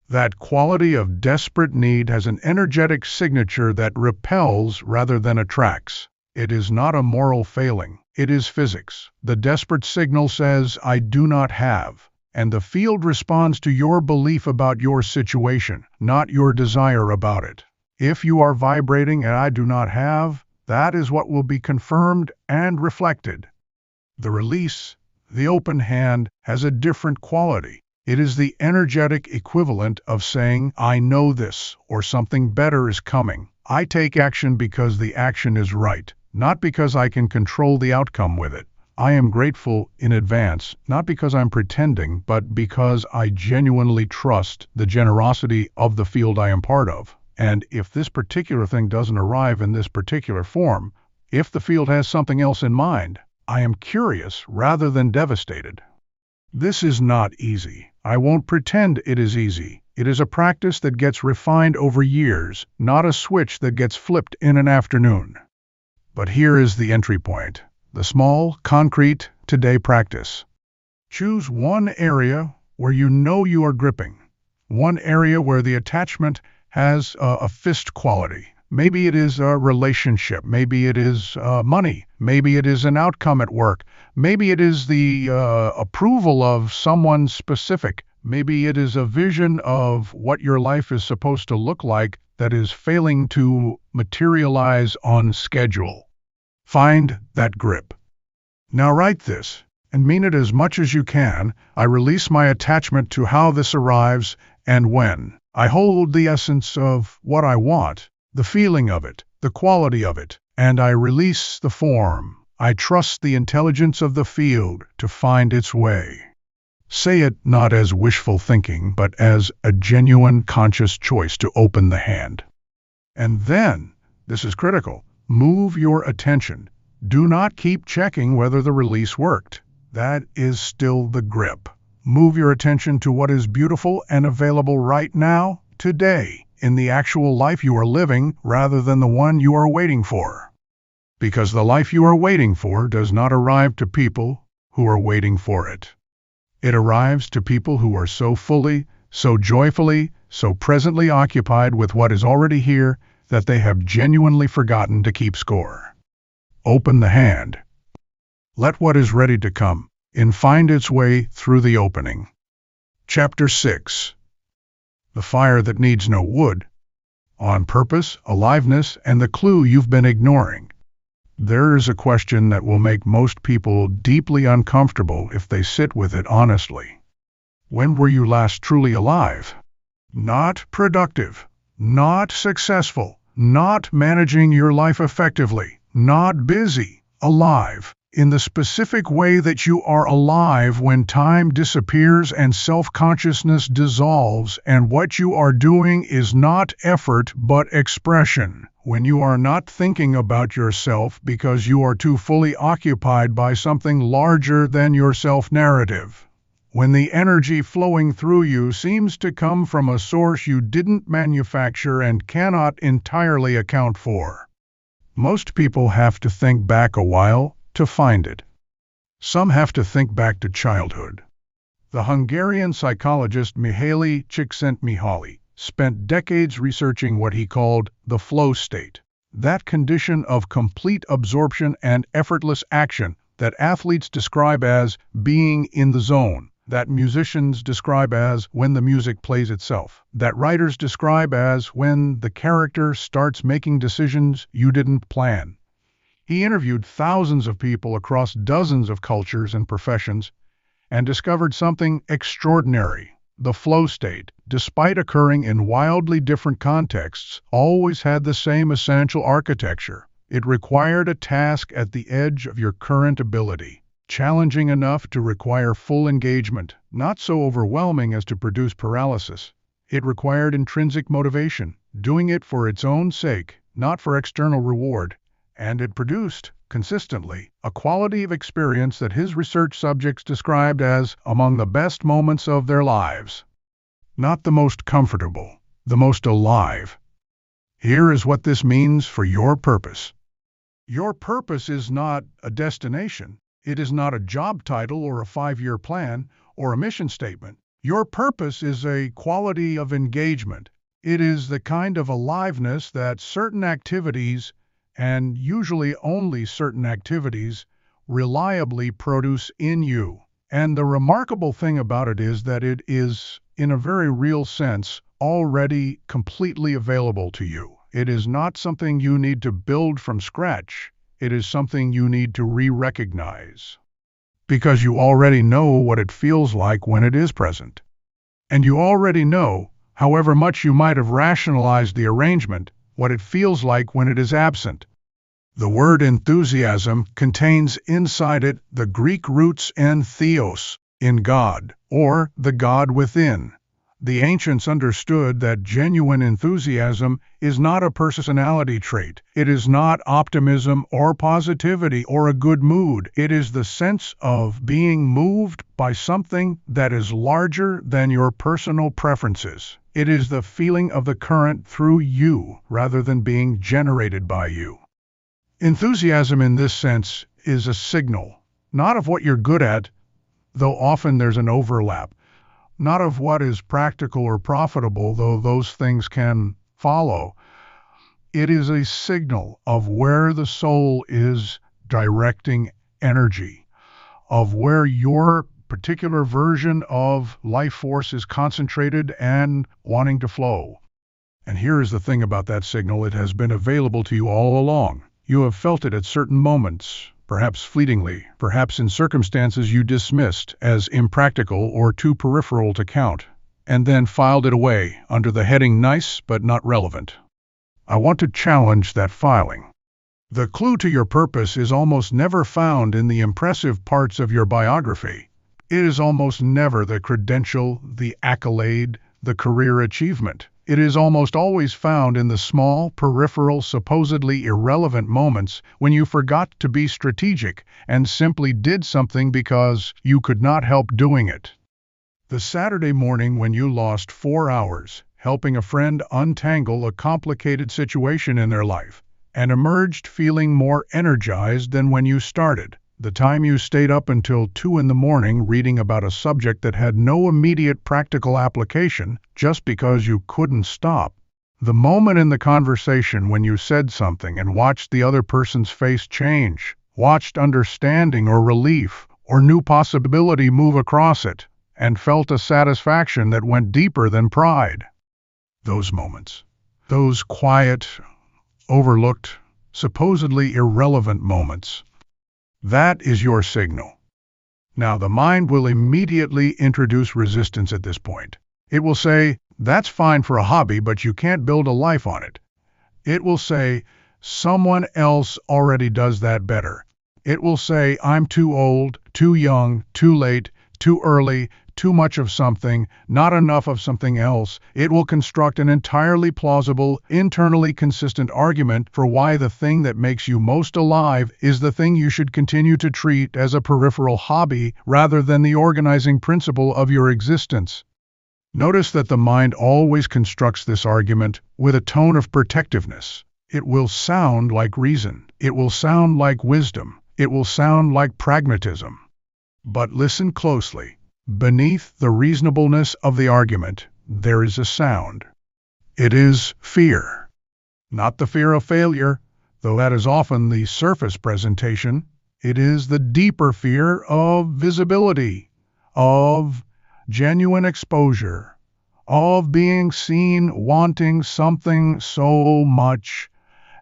that quality of desperate need has an energetic signature that repels rather than attracts. It is not a moral failing. It is physics. The desperate signal says, I do not have. And the field responds to your belief about your situation, not your desire about it. If you are vibrating and I do not have, that is what will be confirmed and reflected. The release, the open hand, has a different quality. It is the energetic equivalent of saying, I know this, or something better is coming. I take action because the action is right, not because I can control the outcome with it. I am grateful in advance, not because I'm pretending, but because I genuinely trust the generosity of the field I am part of. And if this particular thing doesn't arrive in this particular form, if the field has something else in mind, I am curious rather than devastated. This is not easy. I won't pretend it is easy. It is a practice that gets refined over years, not a switch that gets flipped in an afternoon. But here is the entry point, the small, concrete, today practice. Choose one area where you know you are gripping, one area where the attachment has a fist quality. Maybe it is a relationship, maybe it is money, maybe it is an outcome at work, maybe it is the approval of someone specific, maybe it is a vision of what your life is supposed to look like that is failing to materialize on schedule. Find that grip. Now write this, and mean it as much as you can. I release my attachment to how this arrives and when. I hold the essence of what I want, the feeling of it, the quality of it, and I release the form. I trust the intelligence of the field to find its way. Say it not as wishful thinking, but as a genuine conscious choice to open the hand. And then, this is critical, move your attention. Do not keep checking whether the release worked. That is still the grip. Move your attention to what is beautiful and available right now, today, in the actual life you are living rather than the one you are waiting for. Because the life you are waiting for does not arrive to people who are waiting for it. It arrives to people who are so fully, so joyfully, so presently occupied with what is already here that they have genuinely forgotten to keep score. Open the hand. Let what is ready to come in find its way through the opening. Chapter 6. The fire that needs no wood. On purpose, aliveness, and the clue you've been ignoring. There is a question that will make most people deeply uncomfortable if they sit with it honestly. When were you last truly alive? Not productive, not successful, not managing your life effectively, not busy, alive, in the specific way that you are alive when time disappears and self-consciousness dissolves and what you are doing is not effort but expression. When you are not thinking about yourself because you are too fully occupied by something larger than yourself narrative. When the energy flowing through you seems to come from a source you didn't manufacture and cannot entirely account for. Most people have to think back a while to find it. Some have to think back to childhood. The Hungarian psychologist Mihaly Csikszentmihalyi spent decades researching what he called the flow state, that condition of complete absorption and effortless action that athletes describe as being in the zone, that musicians describe as when the music plays itself, that writers describe as when the character starts making decisions you didn't plan. He interviewed thousands of people across dozens of cultures and professions and discovered something extraordinary. The flow state, despite occurring in wildly different contexts, always had the same essential architecture. It required a task at the edge of your current ability, challenging enough to require full engagement, not so overwhelming as to produce paralysis. It required intrinsic motivation, doing it for its own sake, not for external reward. And it produced, consistently, a quality of experience that his research subjects described as among the best moments of their lives. Not the most comfortable, the most alive. Here is what this means for your purpose. Your purpose is not a destination. It is not a job title or a 5-year plan or a mission statement. Your purpose is a quality of engagement. It is the kind of aliveness that certain activities, and usually only certain activities, reliably produce in you. And the remarkable thing about it is that it is, in a very real sense, already completely available to you. It is not something you need to build from scratch. It is something you need to re-recognize. Because you already know what it feels like when it is present. And you already know, however much you might have rationalized the arrangement, what it feels like when it is absent. The word enthusiasm contains inside it the Greek roots en theos, in God, or the God within. The ancients understood that genuine enthusiasm is not a personality trait. It is not optimism or positivity or a good mood. It is the sense of being moved by something that is larger than your personal preferences. It is the feeling of the current through you rather than being generated by you. Enthusiasm in this sense is a signal, not of what you're good at, though often there's an overlap, not of what is practical or profitable, though those things can follow. It is a signal of where the soul is directing energy, of where your particular version of life force is concentrated and wanting to flow. And here is the thing about that signal: it has been available to you all along. You have felt it at certain moments, perhaps fleetingly, perhaps in circumstances you dismissed as impractical or too peripheral to count, and then filed it away under the heading nice but not relevant. I want to challenge that filing. The clue to your purpose is almost never found in the impressive parts of your biography. It is almost never the credential, the accolade, the career achievement. It is almost always found in the small, peripheral, supposedly irrelevant moments when you forgot to be strategic and simply did something because you could not help doing it. The Saturday morning when you lost 4 hours helping a friend untangle a complicated situation in their life and emerged feeling more energized than when you started. The time you stayed up until 2 in the morning reading about a subject that had no immediate practical application just because you couldn't stop. The moment in the conversation when you said something and watched the other person's face change, watched understanding or relief or new possibility move across it, and felt a satisfaction that went deeper than pride. Those moments, those quiet, overlooked, supposedly irrelevant moments, that is your signal. Now, the mind will immediately introduce resistance at this point. It will say, that's fine for a hobby, but you can't build a life on it. It will say, someone else already does that better. It will say, I'm too old, too young, too late, too early, too much of something, not enough of something else. It will construct an entirely plausible, internally consistent argument for why the thing that makes you most alive is the thing you should continue to treat as a peripheral hobby rather than the organizing principle of your existence. Notice that the mind always constructs this argument with a tone of protectiveness. It will sound like reason. It will sound like wisdom. It will sound like pragmatism. But listen closely. Beneath the reasonableness of the argument, there is a sound. It is fear. Not the fear of failure, though that is often the surface presentation. It is the deeper fear of visibility, of genuine exposure, of being seen wanting something so much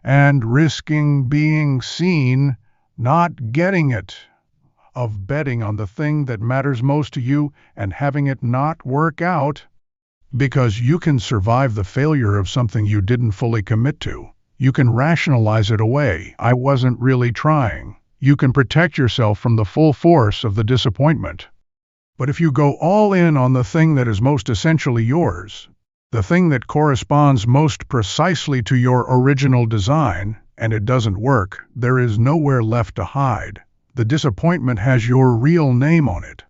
and risking being seen, not getting it, of betting on the thing that matters most to you and having it not work out. Because you can survive the failure of something you didn't fully commit to. You can rationalize it away. I wasn't really trying. You can protect yourself from the full force of the disappointment. But if you go all in on the thing that is most essentially yours, the thing that corresponds most precisely to your original design, and it doesn't work, there is nowhere left to hide. The disappointment has your real name on it.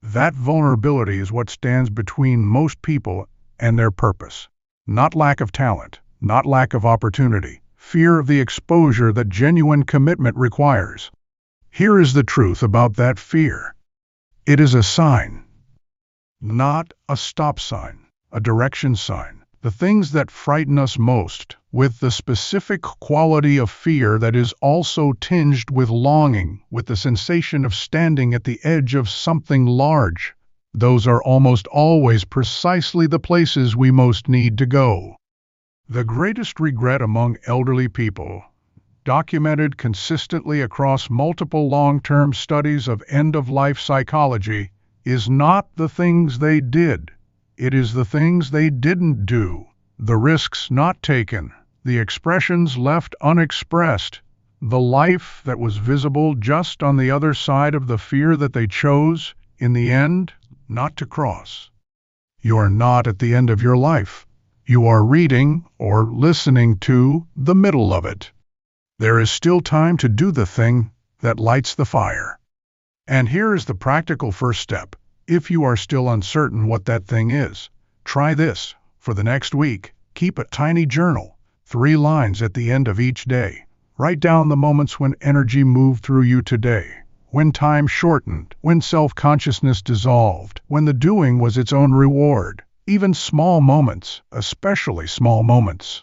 That vulnerability is what stands between most people and their purpose. Not lack of talent, not lack of opportunity, fear of the exposure that genuine commitment requires. Here is the truth about that fear. It is a sign, not a stop sign, a direction sign. The things that frighten us most, with the specific quality of fear that is also tinged with longing, with the sensation of standing at the edge of something large, those are almost always precisely the places we most need to go. The greatest regret among elderly people, documented consistently across multiple long-term studies of end-of-life psychology, is not the things they did. It is the things they didn't do, the risks not taken, the expressions left unexpressed, the life that was visible just on the other side of the fear that they chose, in the end, not to cross. You are not at the end of your life. You are reading or listening to the middle of it. There is still time to do the thing that lights the fire. And here is the practical first step. If you are still uncertain what that thing is, try this. For the next week, keep a tiny journal, 3 lines at the end of each day. Write down the moments when energy moved through you today, when time shortened, when self-consciousness dissolved, when the doing was its own reward. Even small moments, especially small moments.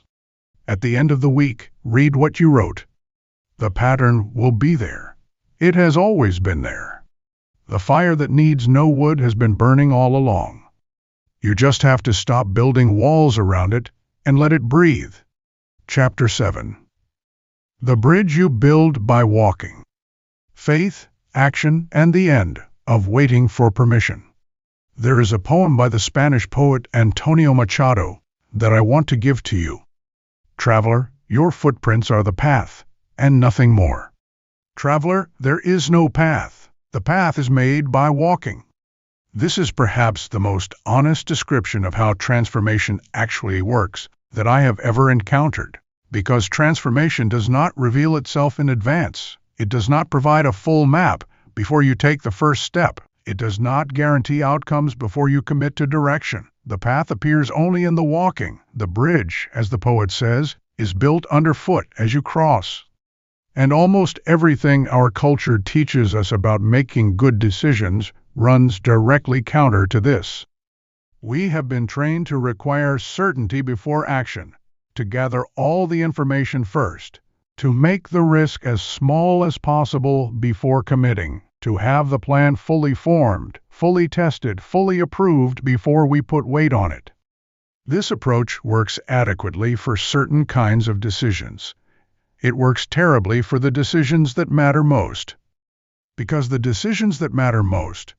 At the end of the week, read what you wrote. The pattern will be there. It has always been there. The fire that needs no wood has been burning all along. You just have to stop building walls around it and let it breathe. Chapter 7. The bridge you build by walking. Faith, action, and the end of waiting for permission. There is a poem by the Spanish poet Antonio Machado that I want to give to you. Traveler, your footprints are the path, and nothing more. Traveler, there is no path. The path is made by walking. This is perhaps the most honest description of how transformation actually works that I have ever encountered, because transformation does not reveal itself in advance. It does not provide a full map before you take the first step. It does not guarantee outcomes before you commit to direction. The path appears only in the walking. The bridge, as the poet says, is built underfoot as you cross. And almost everything our culture teaches us about making good decisions runs directly counter to this. We have been trained to require certainty before action, to gather all the information first, to make the risk as small as possible before committing, to have the plan fully formed, fully tested, fully approved before we put weight on it. This approach works adequately for certain kinds of decisions. It works terribly for the decisions that matter most. Because the decisions that matter most,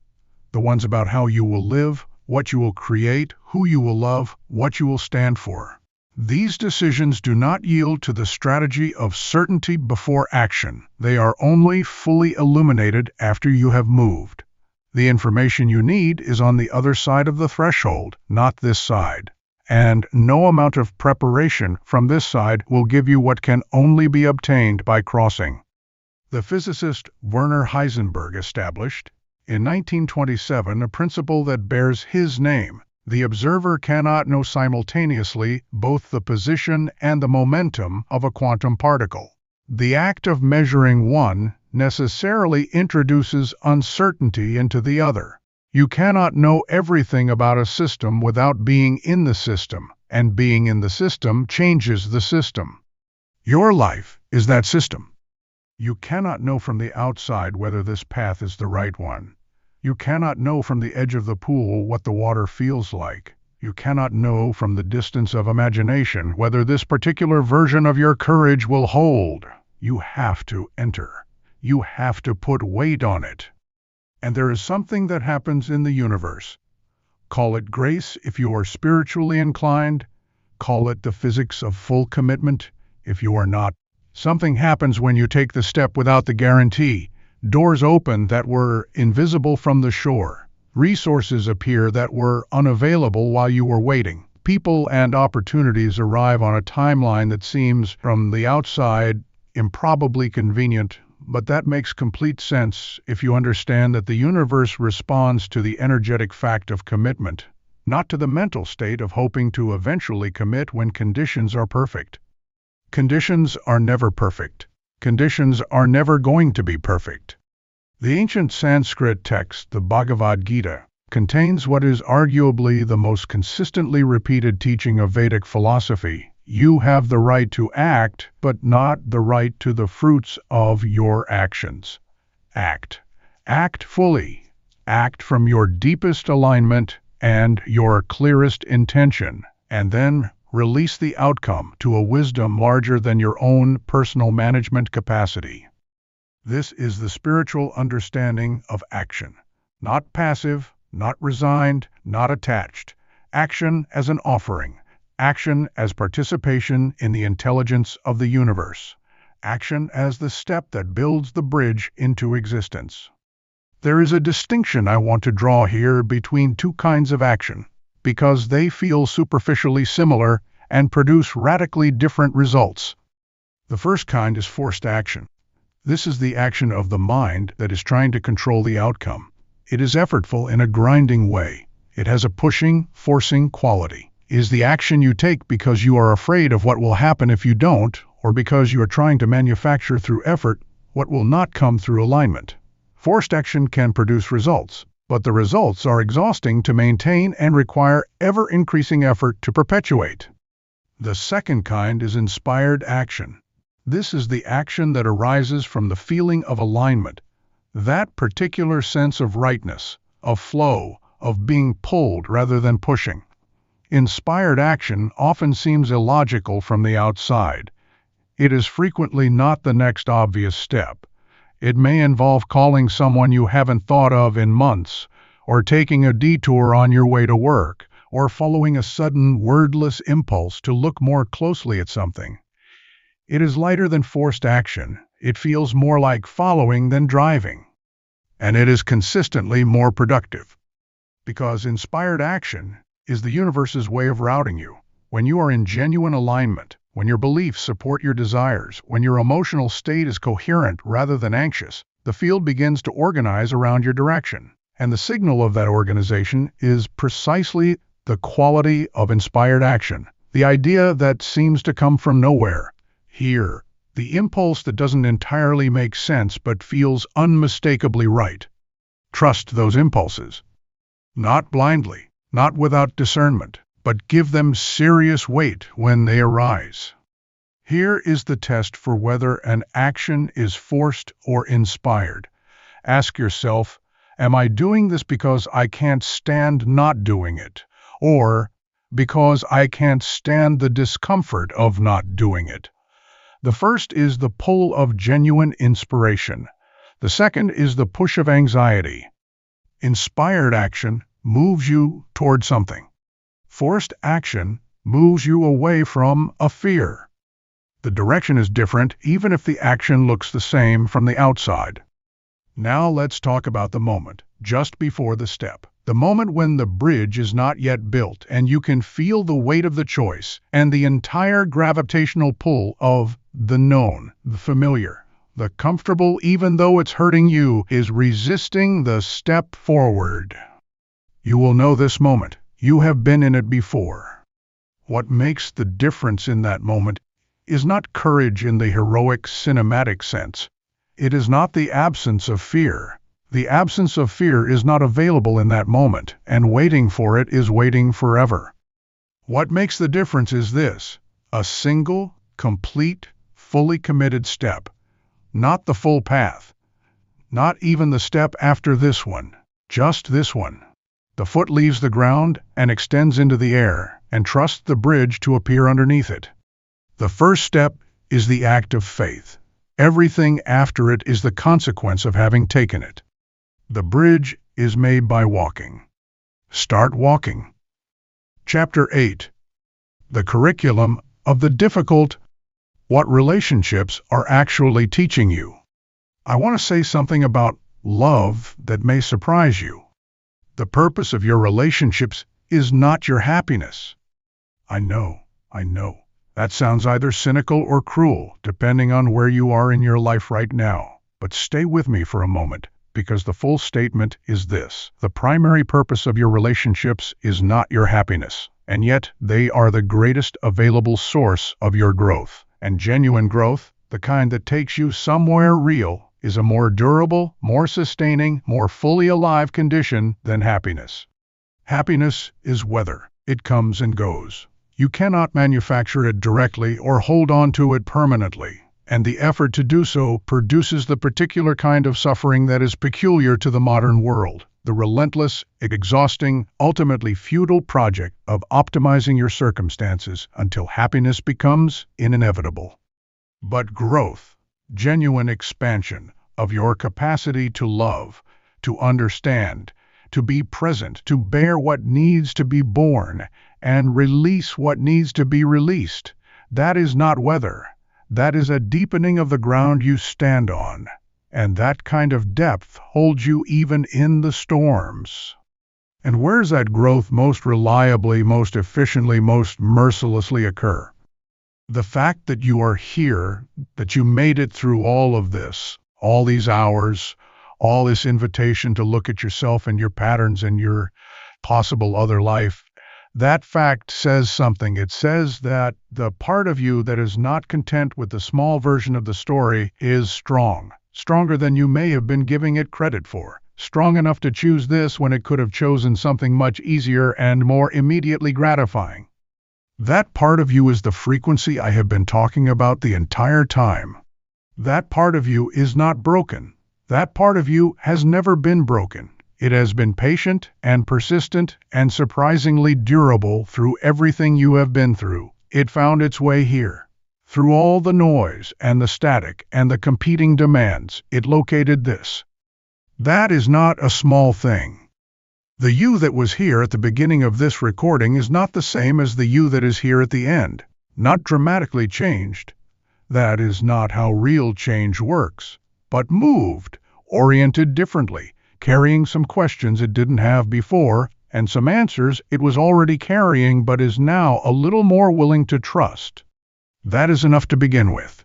the ones about how you will live, what you will create, who you will love, what you will stand for, these decisions do not yield to the strategy of certainty before action. They are only fully illuminated after you have moved. The information you need is on the other side of the threshold, not this side. And no amount of preparation from this side will give you what can only be obtained by crossing. The physicist Werner Heisenberg established, in 1927, a principle that bears his name. The observer cannot know simultaneously both the position and the momentum of a quantum particle. The act of measuring one necessarily introduces uncertainty into the other. You cannot know everything about a system without being in the system, and being in the system changes the system. Your life is that system. You cannot know from the outside whether this path is the right one. You cannot know from the edge of the pool what the water feels like. You cannot know from the distance of imagination whether this particular version of your courage will hold. You have to enter. You have to put weight on it. And there is something that happens in the universe. Call it grace if you are spiritually inclined. Call it the physics of full commitment if you are not. Something happens when you take the step without the guarantee. Doors open that were invisible from the shore. Resources appear that were unavailable while you were waiting. People and opportunities arrive on a timeline that seems, from the outside, improbably convenient, but that makes complete sense if you understand that the universe responds to the energetic fact of commitment, not to the mental state of hoping to eventually commit when conditions are perfect. Conditions are never perfect. Conditions are never going to be perfect. The ancient Sanskrit text, the Bhagavad Gita, contains what is arguably the most consistently repeated teaching of Vedic philosophy. You have the right to act, but not the right to the fruits of your actions. Act. Act fully. Act from your deepest alignment and your clearest intention, and then release the outcome to a wisdom larger than your own personal management capacity. This is the spiritual understanding of action. Not passive, not resigned, not attached. Action as an offering. Action as participation in the intelligence of the universe. Action as the step that builds the bridge into existence. There is a distinction I want to draw here between two kinds of action, because they feel superficially similar and produce radically different results. The first kind is forced action. This is the action of the mind that is trying to control the outcome. It is effortful in a grinding way. It has a pushing, forcing quality. It is the action you take because you are afraid of what will happen if you don't, or because you are trying to manufacture through effort what will not come through alignment. Forced action can produce results, but the results are exhausting to maintain and require ever-increasing effort to perpetuate. The second kind is inspired action. This is the action that arises from the feeling of alignment, that particular sense of rightness, of flow, of being pulled rather than pushing. Inspired action often seems illogical from the outside. It is frequently not the next obvious step. It may involve calling someone you haven't thought of in months, or taking a detour on your way to work, or following a sudden, wordless impulse to look more closely at something. It is lighter than forced action. It feels more like following than driving. And it is consistently more productive. Because inspired action is the universe's way of routing you. When you are in genuine alignment, when your beliefs support your desires, when your emotional state is coherent rather than anxious, the field begins to organize around your direction. And the signal of that organization is precisely the quality of inspired action, the idea that seems to come from nowhere. Here, the impulse that doesn't entirely make sense but feels unmistakably right. Trust those impulses. Not blindly, not without discernment, but give them serious weight when they arise. Here is the test for whether an action is forced or inspired. Ask yourself, am I doing this because I can't stand not doing it, or because I can't stand the discomfort of not doing it? The first is the pull of genuine inspiration. The second is the push of anxiety. Inspired action moves you toward something. Forced action moves you away from a fear. The direction is different even if the action looks the same from the outside. Now let's talk about the moment, just before the step. The moment when the bridge is not yet built and you can feel the weight of the choice and the entire gravitational pull of the known, the familiar. The comfortable, even though it's hurting you, is resisting the step forward. You will know this moment. You have been in it before. What makes the difference in that moment is not courage in the heroic cinematic sense. It is not the absence of fear. The absence of fear is not available in that moment, and waiting for it is waiting forever. What makes the difference is this: a single, complete, fully committed step. Not the full path. Not even the step after this one. Just this one. The foot leaves the ground and extends into the air, and trusts the bridge to appear underneath it. The first step is the act of faith. Everything after it is the consequence of having taken it. The bridge is made by walking. Start walking. Chapter 8. The curriculum of the difficult. What relationships are actually teaching you. I want to say something about love that may surprise you. The purpose of your relationships is not your happiness. I know. That sounds either cynical or cruel, depending on where you are in your life right now. But stay with me for a moment, because the full statement is this: the primary purpose of your relationships is not your happiness, and yet they are the greatest available source of your growth. And genuine growth, the kind that takes you somewhere real, is a more durable, more sustaining, more fully alive condition than happiness. Happiness is weather. It comes and goes. You cannot manufacture it directly or hold on to it permanently, and the effort to do so produces the particular kind of suffering that is peculiar to the modern world, the relentless, exhausting, ultimately futile project of optimizing your circumstances until happiness becomes inevitable. But growth, genuine expansion of your capacity to love, to understand, to be present, to bear what needs to be borne, and release what needs to be released, that is not weather. That is a deepening of the ground you stand on. And that kind of depth holds you even in the storms. And where's that growth most reliably, most efficiently, most mercilessly occur? The fact that you are here, that you made it through all of this, all these hours, all this invitation to look at yourself and your patterns and your possible other life, that fact says something. It says that the part of you that is not content with the small version of the story is strong. Stronger than you may have been giving it credit for. Strong enough to choose this when it could have chosen something much easier and more immediately gratifying. That part of you is the frequency I have been talking about the entire time. That part of you is not broken. That part of you has never been broken. It has been patient and persistent and surprisingly durable through everything you have been through. It found its way here. Through all the noise and the static and the competing demands, it located this. That is not a small thing. The you that was here at the beginning of this recording is not the same as the you that is here at the end. Not dramatically changed. That is not how real change works. But moved, oriented differently, carrying some questions it didn't have before, and some answers it was already carrying but is now a little more willing to trust. That is enough to begin with.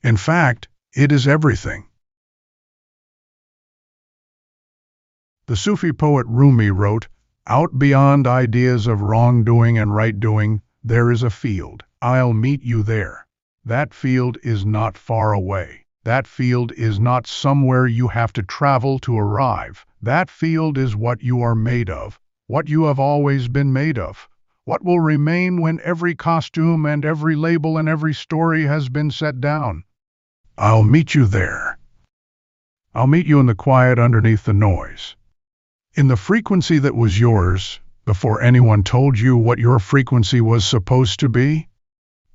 In fact, it is everything. The Sufi poet Rumi wrote, "Out beyond ideas of wrongdoing and right doing, there is a field. I'll meet you there." That field is not far away. That field is not somewhere you have to travel to arrive. That field is what you are made of, what you have always been made of, what will remain when every costume and every label and every story has been set down. I'll meet you there. I'll meet you in the quiet underneath the noise. In the frequency that was yours, before anyone told you what your frequency was supposed to be?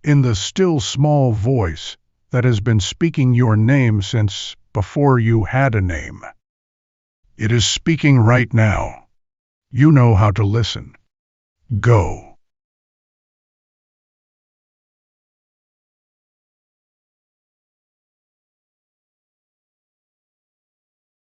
In the still small voice that has been speaking your name since before you had a name. It is speaking right now. You know how to listen. Go.